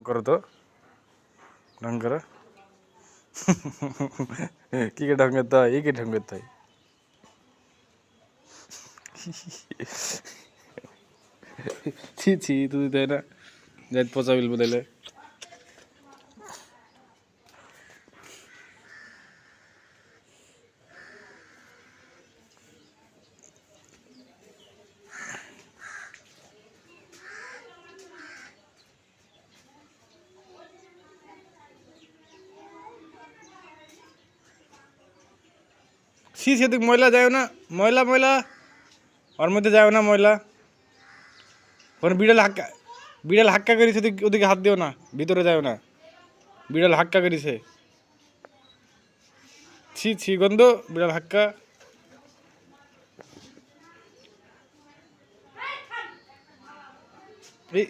করো তো, ঢং করো। কি কে ঢং করতে হয়, এই কে ঢং করতে হয়। ছি ছি, তুই তাই না, যাই পচা বিল বদলে। ছি সেদিক ময়লা যায় না, ময়লা ময়লা, ওর মধ্যে যায় না ময়লা। ওখানে বিড়াল হাক্কা করেছে, ওদিকে হাত দিও না, ভিতরে যায় না, বিড়াল হাক্কা করেছে। ছি ছি, গন্ধ, বিড়াল হাক্কা। এই